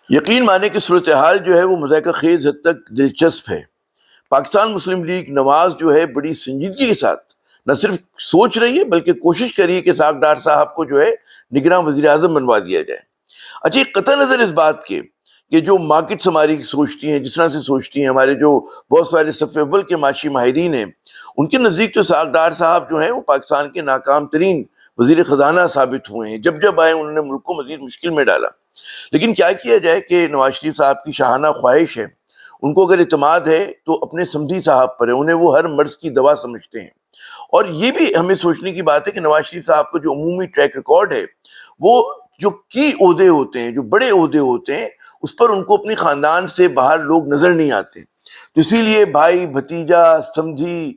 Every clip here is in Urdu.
یقین مانے کہ صورتحال جو ہے وہ مذائقہ خیز حد تک دلچسپ ہے۔ پاکستان مسلم لیگ نواز جو ہے بڑی سنجیدگی کے ساتھ نہ صرف سوچ رہی ہے بلکہ کوشش کر رہی ہے کہ اسحاق ڈار صاحب کو جو ہے نگراں وزیر اعظم بنوا دیا جائے۔ اچھا، قطع نظر اس بات کے کہ جو مارکیٹس ہماری سوچتی ہیں، جس طرح سے سوچتی ہیں، ہمارے جو بہت سارے صف اول کے معاشی ماہرین ہیں، ان کے نزدیک تو اسحاق ڈار صاحب جو ہیں وہ پاکستان کے ناکام ترین وزیر خزانہ ثابت ہوئے ہیں۔ جب جب آئے انہوں نے ملک کو مزید مشکل میں ڈالا۔ لیکن کیا کیا جائے کہ نواز شریف صاحب کی شاہانہ خواہش ہے، ان کو اگر اعتماد ہے تو اپنے سمدھی صاحب پر ہے، انہیں وہ ہر مرض کی دوا سمجھتے ہیں۔ اور یہ بھی ہمیں سوچنے کی بات ہے کہ نواز شریف صاحب کا جو عمومی ٹریک ریکارڈ ہے، وہ جو کی عہدے ہوتے ہیں، جو بڑے عہدے ہوتے ہیں، اس پر ان کو اپنی خاندان سے باہر لوگ نظر نہیں آتے۔ تو اسی لیے بھائی، بھتیجا، سمدھی،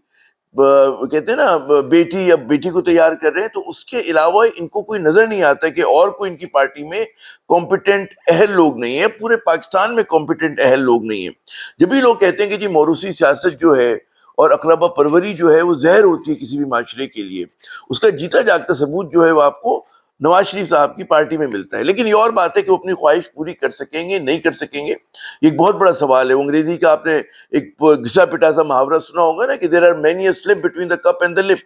کہتے ہیں نا بیٹی، یا بیٹی کو تیار کر رہے ہیں، تو اس کے علاوہ ان کو کوئی نظر نہیں آتا کہ اور کوئی ان کی پارٹی میں کمپیٹنٹ اہل لوگ نہیں ہیں، پورے پاکستان میں کمپیٹنٹ اہل لوگ نہیں ہیں۔ جب بھی لوگ کہتے ہیں کہ جی موروثی سیاست جو ہے اور اقربا پروری جو ہے وہ زہر ہوتی ہے کسی بھی معاشرے کے لیے، اس کا جیتا جاگتا ثبوت جو ہے وہ آپ کو نواز شریف صاحب کی پارٹی میں ملتا ہے۔ لیکن یہ اور بات ہے کہ وہ اپنی خواہش پوری کر سکیں گے، نہیں کر سکیں گے، یہ ایک بہت بڑا سوال ہے۔ وہ انگریزی کا آپ نے ایک گھسا پٹا سا محاورہ سنا ہوگا نا کہ there are many a slip between the cup and the lip,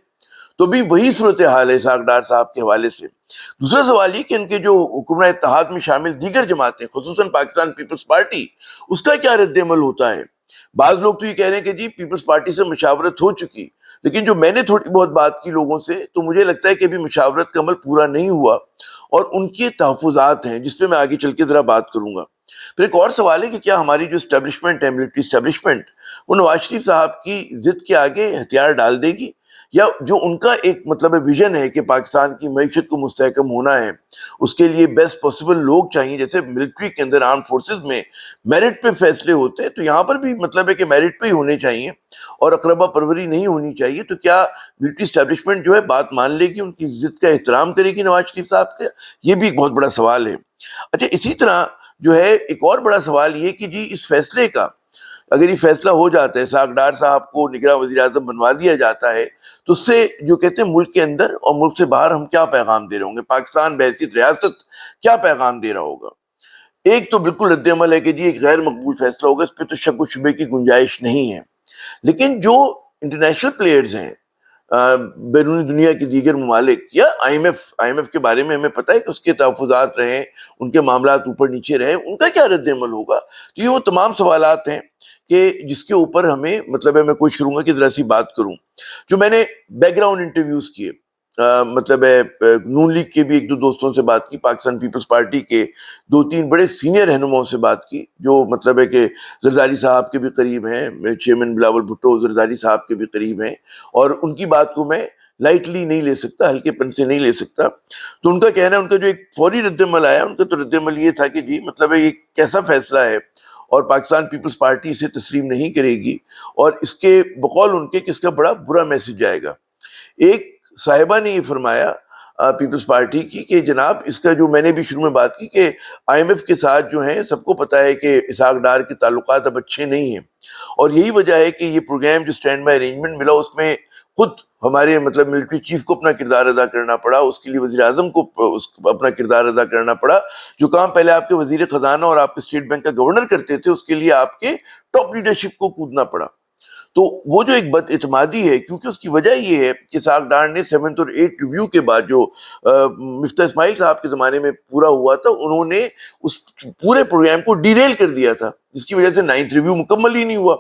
تو بھی وہی صورتحال ہے اسحاق ڈار صاحب کے حوالے سے۔ دوسرا سوال یہ کہ ان کے جو حکمراں اتحاد میں شامل دیگر جماعتیں، خصوصاً پاکستان پیپلز پارٹی، اس کا کیا رد عمل ہوتا ہے؟ بعض لوگ تو یہ کہہ رہے ہیں کہ جی پیپلز پارٹی سے مشاورت ہو چکی، لیکن جو میں نے تھوڑی بہت بات کی لوگوں سے، تو مجھے لگتا ہے کہ ابھی مشاورت کا عمل پورا نہیں ہوا اور ان کے تحفظات ہیں، جس پہ میں آگے چل کے ذرا بات کروں گا۔ پھر ایک اور سوال ہے کہ کیا ہماری جو اسٹیبلشمنٹ ہے، ملٹری اسٹیبلشمنٹ، وہ نواز شریف صاحب کی ضد کے آگے ہتھیار ڈال دے گی، یا جو ان کا ایک مطلب ویژن ہے کہ پاکستان کی معیشت کو مستحکم ہونا ہے، اس کے لیے بیسٹ پاسبل لوگ چاہیے، جیسے ملٹری کے اندر، آرم فورسز میں میرٹ پہ فیصلے ہوتے ہیں، تو یہاں پر بھی مطلب ہے کہ میرٹ پہ ہی ہونے چاہیے اور اقربا پروری نہیں ہونی چاہیے۔ تو کیا ملٹری اسٹیبلشمنٹ جو ہے بات مان لے گی، ان کی ضد کا احترام کرے گی نواز شریف صاحب کا؟ یہ بھی ایک بہت بڑا سوال ہے۔ اچھا، اسی طرح جو ہے ایک اور بڑا سوال یہ کہ جی اس فیصلے کا، اگر یہ فیصلہ ہو جاتا ہے، اسحاق ڈار صاحب کو نگراں وزیر اعظم بنوا دیا جاتا ہے، تو اس سے جو کہتے ہیں ملک کے اندر اور ملک سے باہر ہم کیا پیغام دے رہے ہوں گے، پاکستان بحیثیت ریاست کیا پیغام دے رہا ہوگا؟ ایک تو بالکل رد عمل ہے کہ جی ایک غیر مقبول فیصلہ ہوگا، اس پہ تو شک و شبے کی گنجائش نہیں ہے۔ لیکن جو انٹرنیشنل پلیئرز ہیں، بیرونی دنیا کے دیگر ممالک، یا آئی ایم ایف کے بارے میں ہمیں پتہ ہے کہ اس کے تحفظات رہے، ان کے معاملات اوپر نیچے رہے، ان کا کیا رد عمل ہوگا؟ تو یہ وہ تمام سوالات ہیں کہ جس کے اوپر ہمیں مطلب ہے، میں کوشش کروں گا کہ ذرا سی بات کروں۔ جو میں نے بیک گراؤنڈ انٹرویوز کیے، مطلب ہے نون لیگ کے بھی ایک دو دوستوں سے بات کی، پاکستان پیپلز پارٹی کے دو تین بڑے سینئر رہنماؤں سے بات کی، جو مطلب ہے کہ زرداری صاحب کے بھی قریب ہیں، چیئرمین بلاول بھٹو زرداری صاحب کے بھی قریب ہیں، اور ان کی بات کو میں لائٹلی نہیں لے سکتا، ہلکے پن سے نہیں لے سکتا۔ تو ان کا کہنا ہے، ان کا جو ایک فوری رد عمل آیا، ان کا تو رد عمل یہ تھا کہ جی مطلب ہے یہ کیسا فیصلہ ہے، اور پاکستان پیپلز پارٹی اسے تسلیم نہیں کرے گی، اور اس کے بقول ان کے کہ اس کا بڑا برا میسج جائے گا۔ ایک صاحبہ نے یہ فرمایا پیپلز پارٹی کی کہ جناب اس کا، جو میں نے بھی شروع میں بات کی کہ آئی ایم ایف کے ساتھ جو ہیں، سب کو پتہ ہے کہ اسحاق ڈار کے تعلقات اب اچھے نہیں ہیں، اور یہی وجہ ہے کہ یہ پروگرام جو اسٹینڈ بائی ارینجمنٹ ملا، اس میں خود ہمارے مطلب ملٹری چیف کو اپنا کردار ادا کرنا پڑا، اس کے لیے وزیر اعظم کو اپنا کردار ادا کرنا پڑا۔ جو کام پہلے آپ کے وزیر خزانہ اور آپ کے اسٹیٹ بینک کا گورنر کرتے تھے، اس کے لیے آپ کے ٹاپ لیڈرشپ کو کودنا پڑا۔ تو وہ جو ایک بد اعتمادی ہے، کیونکہ اس کی وجہ یہ ہے کہ اسحاق ڈار نے 7th اور 8th ریویو کے بعد جو مفتاح اسماعیل صاحب کے زمانے میں پورا ہوا تھا، انہوں نے اس پورے پروگرام کو ڈیریل کر دیا تھا، جس کی وجہ سے 9th ریویو مکمل ہی نہیں ہوا۔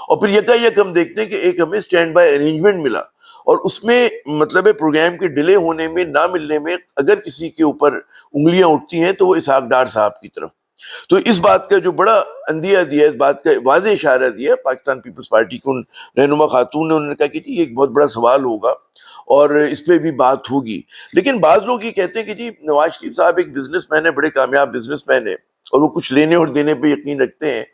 اور پھر یکایک ہم دیکھتے ہیں کہ ایک ہمیں اسٹینڈ بائی ارینجمنٹ ملا، اور اس میں مطلب ہے پروگرام کے ڈیلے ہونے میں، نہ ملنے میں اگر کسی کے اوپر انگلیاں اٹھتی ہیں تو وہ اسحاق ڈار صاحب کی طرف۔ تو اس بات کا جو بڑا اندیہ دیا، اس بات کا واضح اشارہ دیا پاکستان پیپلز پارٹی کو رہنما خاتون نے، انہوں نے کہا کہ جی یہ ایک بہت بڑا سوال ہوگا اور اس پہ بھی بات ہوگی۔ لیکن بعض لوگ یہ کہتے ہیں کہ جی نواز شریف صاحب ایک بزنس مین ہے، بڑے کامیاب بزنس مین ہے، اور وہ کچھ لینے اور دینے پہ یقین رکھتے ہیں۔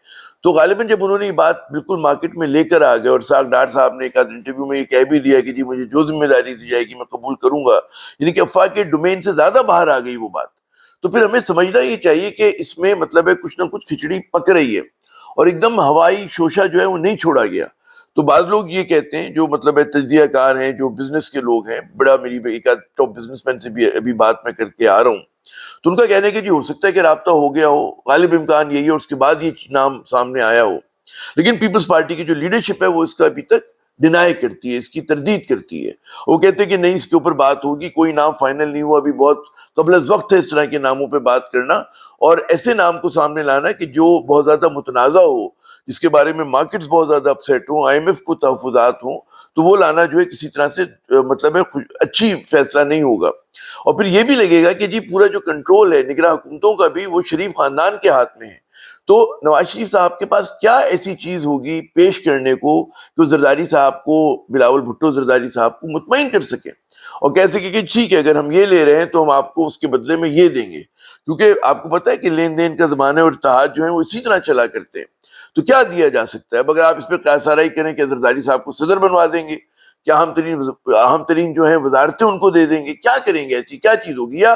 تو غالباً جب انہوں نے یہ بات بالکل مارکیٹ میں لے کر آ گئے، اور اسحاق ڈار صاحب نے ایک انٹرویو میں یہ کہہ بھی دیا کہ جی مجھے جو ذمہ داری دی جائے گی میں قبول کروں گا، یعنی کہ افواہ کے ڈومین سے زیادہ باہر آ گئی وہ بات، تو پھر ہمیں سمجھنا یہ چاہیے کہ اس میں مطلب ہے کچھ نہ کچھ کھچڑی پک رہی ہے، اور ایک دم ہوائی شوشہ جو ہے وہ نہیں چھوڑا گیا۔ تو بعض لوگ یہ کہتے ہیں جو مطلب ہے تجزیہ کار ہیں، جو بزنس کے لوگ ہیں، بڑا میری ایک آدھ ٹاپ بزنس مین سے بھی ابھی بات میں کر کے آ رہا ہوں، تو ان کا کہنا ہے کہ جی ہو سکتا ہے کہ رابطہ ہو گیا ہو، غالب امکان یہی ہے، اور اس کے بعد یہ نام سامنے آیا ہو، لیکن پیپلز پارٹی کی جو لیڈرشپ ہے وہ اس کا ابھی تک ڈینائی کرتی ہے، اس کی تردید کرتی ہے. وہ کہتے ہیں کہ نہیں، اس کے اوپر بات ہوگی، کوئی نام فائنل نہیں ہوا، ابھی بہت قبل از وقت ہے اس طرح کے ناموں پہ بات کرنا، اور ایسے نام کو سامنے لانا کہ جو بہت زیادہ متنازع ہو، جس کے بارے میں مارکیٹس بہت زیادہ اپسیٹ ہوں، آئی ایم ایف کو تحفظات ہوں، تو وہ لانا جو ہے کسی طرح سے مطلب ہے اچھی فیصلہ نہیں ہوگا. اور پھر یہ بھی لگے گا کہ جی پورا جو کنٹرول ہے نگراں حکومتوں کا بھی وہ شریف خاندان کے ہاتھ میں ہے. تو نواز شریف صاحب کے پاس کیا ایسی چیز ہوگی پیش کرنے کو کہ وہ زرداری صاحب کو، بلاول بھٹو زرداری صاحب کو مطمئن کر سکے اور کہہ سکے کہ ٹھیک ہے، اگر ہم یہ لے رہے ہیں تو ہم آپ کو اس کے بدلے میں یہ دیں گے، کیونکہ آپ کو پتہ ہے کہ لین دین کا زمانہ اور اتحاد جو ہے وہ اسی طرح چلا کرتے ہیں. تو کیا دیا جا سکتا ہے؟ اب اگر آپ اس پہ قیاس آرائی کریں کہ زرداری صاحب کو صدر بنوا دیں گے، کیا اہم ترین جو ہیں وزارتیں ان کو دے دیں گے، کیا کریں گے، ایسی کیا چیز ہوگی؟ یا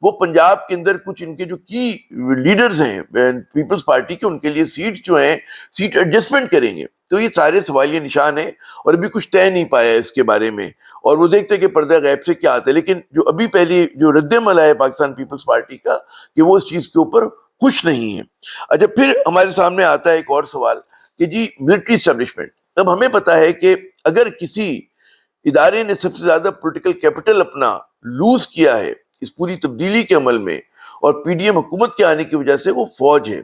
وہ پنجاب کے اندر کچھ ان کے جو کی لیڈرز ہیں پیپلز پارٹی کے، ان کے لیے سیٹس جو ہیں سیٹ ایڈجسٹمنٹ کریں گے؟ تو یہ سارے سوالیہ نشان ہیں، اور ابھی کچھ طے نہیں پایا اس کے بارے میں، اور وہ دیکھتے کہ پردہ غیب سے کیا آتا ہے. لیکن جو ابھی پہلی جو رد عمل ہے پاکستان پیپلز پارٹی کا کہ وہ اس چیز کے اوپر خوش نہیں ہے. اچھا، پھر ہمارے سامنے آتا ہے ایک اور سوال کہ جی ملٹری اسٹیبلشمنٹ. اب ہمیں پتا ہے کہ اگر کسی ادارے نے سب سے زیادہ پولیٹیکل کیپٹل اپنا لوز کیا ہے اس پوری تبدیلی کے عمل میں اور پی ڈی ایم حکومت کے آنے کی وجہ سے، وہ فوج ہے.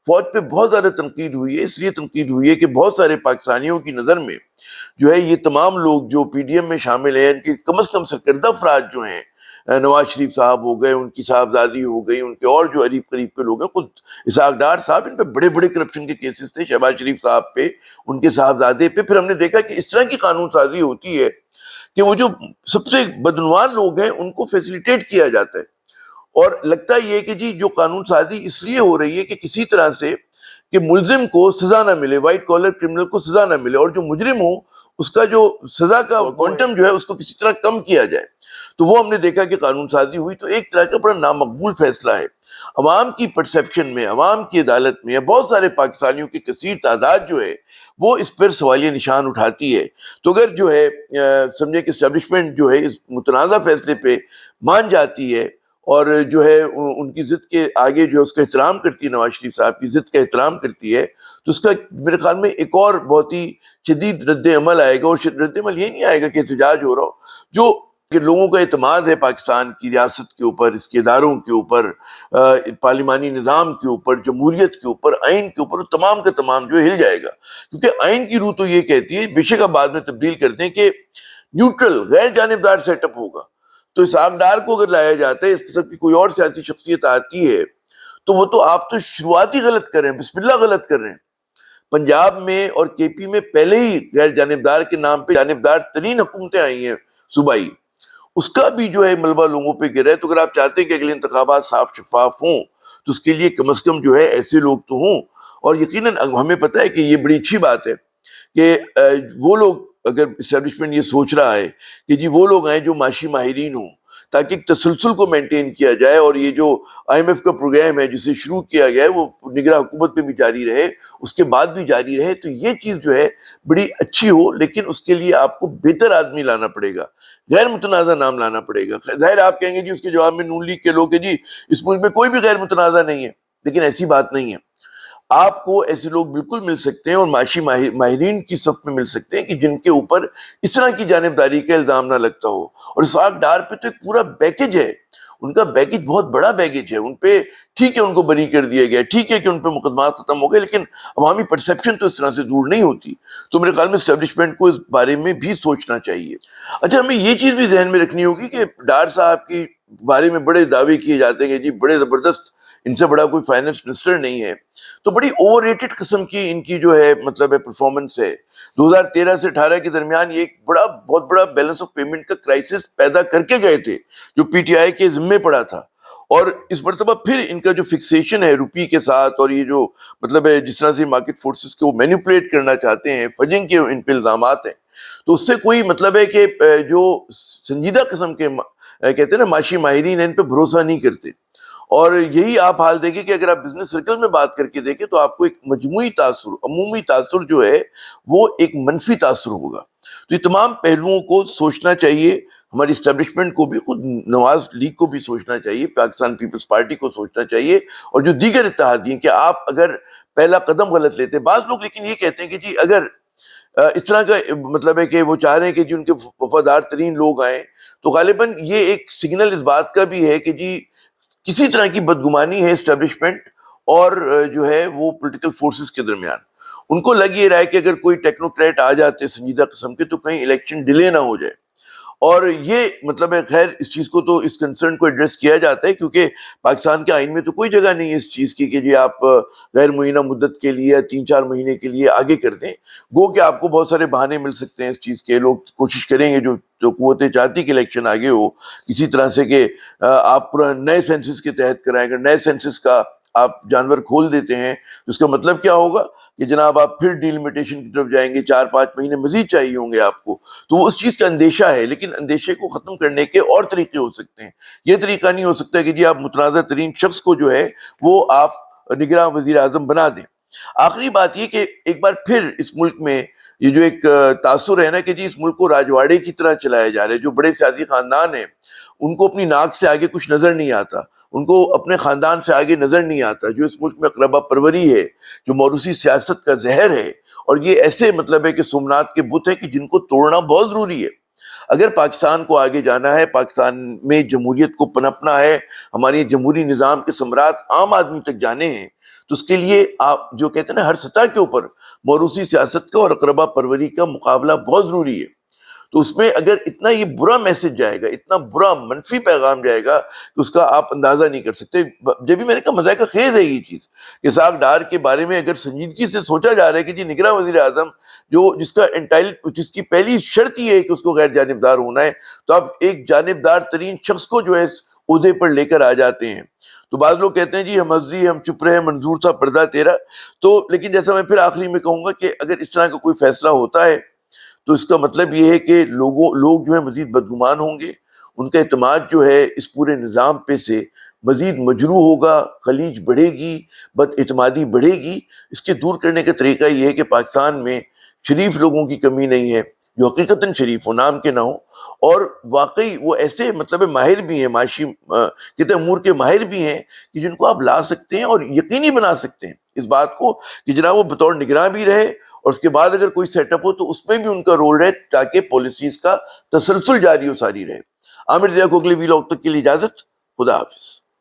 فوج پہ بہت زیادہ تنقید ہوئی ہے، اس لیے تنقید ہوئی ہے کہ بہت سارے پاکستانیوں کی نظر میں جو ہے یہ تمام لوگ جو پی ڈی ایم میں شامل ہیں، ان کے کم از کم سرکردہ افراد جو ہیں، نواز شریف صاحب ہو گئے، ان کی صاحبزادی ہو گئی، ان کے اور جو قریب قریب کے لوگ ہیں، خود اسحاق ڈار صاحب، ان پہ بڑے بڑے کرپشن کے کیسز تھے، شہباز شریف صاحب پہ، ان کے صاحبزادے پہ. پھر ہم نے دیکھا کہ اس طرح کی قانون سازی ہوتی ہے کہ وہ جو سب سے بدعنوان لوگ ہیں ان کو فیسیلیٹیٹ کیا جاتا ہے. اور لگتا یہ کہ جی جو قانون سازی اس لیے ہو رہی ہے کہ کسی طرح سے کہ ملزم کو سزا نہ ملے، وائٹ کالر کرمنل کو سزا نہ ملے، اور جو مجرم ہو اس کا جو سزا کا کوانٹم جو ہے اس کو کسی طرح کم کیا جائے. تو وہ ہم نے دیکھا کہ قانون سازی ہوئی، تو ایک طرح کا بڑا نامقبول فیصلہ ہے. عوام کی پرسیپشن میں، عوام کی عدالت میں، بہت سارے پاکستانیوں کی کثیر تعداد جو ہے وہ اس پر سوالیہ نشان اٹھاتی ہے. تو اگر جو ہے سمجھے کہ اسٹیبلشمنٹ جو ہے اس متنازع فیصلے پہ مان جاتی ہے اور جو ہے ان کی ضد کے آگے جو اس کا احترام کرتی ہے، نواز شریف صاحب کی ضد کا احترام کرتی ہے، تو اس کا میرے خیال میں ایک اور بہت ہی شدید رد عمل آئے گا. اور رد عمل یہ نہیں آئے گا کہ احتجاج ہو رہا ہو، جو کہ لوگوں کا اعتماد ہے پاکستان کی ریاست کے اوپر، اس کے اداروں کے اوپر، پارلیمانی نظام کے اوپر، جمہوریت کے اوپر، آئین کے اوپر، تمام کا تمام جو ہل جائے گا. کیونکہ آئین کی روح تو یہ کہتی ہے، بے شک آپ بعد میں تبدیل کرتے ہیں، کہ نیوٹرل غیر جانبدار سیٹ اپ ہوگا. تو اسحاق ڈار کو اگر لایا جاتا ہے، اس قسم کی کوئی اور سیاسی شخصیت آتی ہے، تو وہ تو آپ تو شروعات ہی غلط کر رہے ہیں، بسم اللہ غلط کر رہے ہیں. پنجاب میں اور کے پی میں پہلے ہی غیر جانبدار کے نام پہ جانبدار ترین حکومتیں آئی ہیں صوبائی، اس کا بھی جو ہے ملبہ لوگوں پہ گرا ہے. تو اگر آپ چاہتے ہیں کہ اگلے انتخابات صاف شفاف ہوں تو اس کے لیے کم از کم جو ہے ایسے لوگ تو ہوں. اور یقیناً ہمیں پتہ ہے کہ یہ بڑی اچھی بات ہے کہ وہ لوگ، اگر اسٹیبلشمنٹ یہ سوچ رہا ہے کہ جی وہ لوگ ہیں جو معاشی ماہرین ہوں، تاکہ ایک تسلسل کو مینٹین کیا جائے، اور یہ جو آئی ایم ایف کا پروگرام ہے جسے شروع کیا گیا ہے وہ نگراں حکومت پہ بھی جاری رہے، اس کے بعد بھی جاری رہے. تو یہ چیز جو ہے بڑی اچھی ہو، لیکن اس کے لیے آپ کو بہتر آدمی لانا پڑے گا، غیر متنازع نام لانا پڑے گا. ظاہر آپ کہیں گے جی اس کے جواب میں نون لیگ کے لوگ کہ جی اس ملک میں کوئی بھی غیر متنازع نہیں ہے، لیکن ایسی بات نہیں ہے. آپ کو ایسے لوگ بالکل مل سکتے ہیں اور معاشی ماہرین کی صف میں مل سکتے ہیں کہ جن کے اوپر اس طرح کی جانبداری کا الزام نہ لگتا ہو. اور اسحاق ڈار پہ تو ایک پورا پیکج ہے، ان کا پیکج بہت بڑا پیکج ہے. ان پہ ٹھیک ہے ان کو بری کر دیا گیا، ٹھیک ہے کہ ان پہ مقدمات ختم ہو گئے، لیکن عوامی پرسیپشن تو اس طرح سے دور نہیں ہوتی. تو میرے خیال میں اسٹیبلشمنٹ کو اس بارے میں بھی سوچنا چاہیے. اچھا، ہمیں یہ چیز بھی ذہن میں رکھنی ہوگی کہ ڈار صاحب کی بارے میں بڑے دعوے کیے جاتے ہیں کہ جی بڑے زبردست، ان سے بڑا کوئی فائنانس منسٹر نہیں ہے. تو بڑی اوور ریٹڈ قسم کی ان کی جو ہے مطلب ہے پرفارمنس ہے. 2013 سے 18 کے درمیان یہ ایک بہت بڑا بیلنس آف پیمنٹ کا کرائسس پیدا کر کے گئے تھے جو پی ٹی آئی کے ذمے پڑا تھا. اور اس مرتبہ پھر ان کا جو فکسیشن ہے روپی کے ساتھ، اور یہ جو مطلب ہے جس طرح سے مارکیٹ فورسز کو مینیپولیٹ کرنا چاہتے ہیں، فجنگ کے ان پہ الزامات ہیں، تو اس سے کوئی مطلب ہے کہ جو سنجیدہ قسم کے کہتے ہیں نا معاشی ماہرین ہیں، ان پہ بھروسہ نہیں کرتے. اور یہی آپ حال دیکھیں کہ اگر آپ بزنس سرکل میں بات کر کے دیکھیں تو آپ کو ایک مجموعی تاثر، عمومی تاثر جو ہے وہ ایک منفی تاثر ہوگا. تو یہ تمام پہلوؤں کو سوچنا چاہیے، ہماری اسٹیبلشمنٹ کو بھی، خود نواز لیگ کو بھی سوچنا چاہیے، پاکستان پیپلز پارٹی کو سوچنا چاہیے، اور جو دیگر اتحادی ہیں کہ آپ اگر پہلا قدم غلط لیتے. بعض لوگ لیکن یہ کہتے ہیں کہ جی اگر اس طرح کا مطلب ہے کہ وہ چاہ رہے ہیں کہ جی ان کے وفادار ترین لوگ آئیں، تو غالباً یہ ایک سگنل اس بات کا بھی ہے کہ جی کسی طرح کی بدگمانی ہے اسٹیبلشمنٹ اور جو ہے وہ پولیٹیکل فورسز کے درمیان. ان کو لگ یہ رہا ہے کہ اگر کوئی ٹیکنوکریٹ آ جاتے سنجیدہ قسم کے تو کہیں الیکشن ڈیلے نہ ہو جائے. اور یہ مطلب ہے خیر اس چیز کو تو، اس کنسرن کو ایڈریس کیا جاتا ہے، کیونکہ پاکستان کے آئین میں تو کوئی جگہ نہیں ہے اس چیز کی کہ جی آپ غیر معینہ مدت کے لیے 3-4 مہینے کے لیے آگے کر دیں. گو کہ آپ کو بہت سارے بہانے مل سکتے ہیں اس چیز کے، لوگ کوشش کریں گے جو قوتیں چاہتی کہ الیکشن آگے ہو کسی طرح سے کہ آپ پورا نئے سینسس کے تحت کرائیں. اگر نئے سینسس کا آپ جانور کھول دیتے ہیں تو اس کا مطلب کیا ہوگا کہ جناب آپ پھر ڈیلیمیٹیشن کی طرف جائیں گے، 4-5 مہینے مزید چاہیے ہوں گے آپ کو. تو وہ اس چیز کا اندیشہ ہے، لیکن اندیشے کو ختم کرنے کے اور طریقے ہو سکتے ہیں. یہ طریقہ نہیں ہو سکتا کہ جی آپ متنازع ترین شخص کو جو ہے وہ آپ نگراں وزیر اعظم بنا دیں. آخری بات یہ کہ ایک بار پھر اس ملک میں یہ جو ایک تاثر ہے نا کہ جی اس ملک کو راجواڑے کی طرح چلایا جا رہا ہے. جو بڑے سیاسی خاندان ہیں ان کو اپنی ناک سے آگے کچھ نظر نہیں آتا، ان کو اپنے خاندان سے آگے نظر نہیں آتا. جو اس ملک میں اقربا پروری ہے، جو موروثی سیاست کا زہر ہے، اور یہ ایسے مطلب ہے کہ سومنات کے بت ہیں کہ جن کو توڑنا بہت ضروری ہے. اگر پاکستان کو آگے جانا ہے، پاکستان میں جمہوریت کو پنپنا ہے، ہماری جمہوری نظام کے ثمرات عام آدمی تک جانے ہیں، تو اس کے لیے آپ جو کہتے ہیں نا ہر سطح کے اوپر موروثی سیاست کا اور اقربا پروری کا مقابلہ بہت ضروری ہے. تو اس میں اگر اتنا یہ برا میسج جائے گا، اتنا برا منفی پیغام جائے گا کہ اس کا آپ اندازہ نہیں کر سکتے. جب بھی میں نے کہا مذائقہ خیز ہے یہ چیز کہ اسحاق ڈار کے بارے میں اگر سنجیدگی سے سوچا جا رہا ہے کہ جی نگراں وزیر اعظم جس کی پہلی شرط یہ ہے کہ اس کو غیر جانبدار ہونا ہے، تو آپ ایک جانبدار ترین شخص کو جو ہے اس عہدے پر لے کر آ جاتے ہیں. تو بعض لوگ کہتے ہیں جی ہم حضری ہم چپ رہے، منظور تھا پردہ تیرا. تو لیکن جیسا میں پھر آخری میں کہوں گا کہ اگر اس طرح کا کوئی فیصلہ ہوتا ہے تو اس کا مطلب یہ ہے کہ لوگ جو ہے مزید بدگمان ہوں گے، ان کا اعتماد جو ہے اس پورے نظام پہ سے مزید مجروح ہوگا، خلیج بڑھے گی، بد اعتمادی بڑھے گی. اس کے دور کرنے کا طریقہ یہ ہے کہ پاکستان میں شریف لوگوں کی کمی نہیں ہے، جو حقیقتاً شریف ہو، نام کے نہ ہو، اور واقعی وہ ایسے مطلب ماہر بھی ہیں، معاشی کہتے ہیں امور کے ماہر بھی ہیں کہ جن کو آپ لا سکتے ہیں اور یقینی بنا سکتے ہیں اس بات کو کہ جناب وہ بطور نگراں بھی رہے، اور اس کے بعد اگر کوئی سیٹ اپ ہو تو اس میں بھی ان کا رول رہے تاکہ پالیسیز کا تسلسل جاری و ساری رہے. عامر ضیاء کو اگلے ویلاگ تک کے لیے اجازت. خدا حافظ.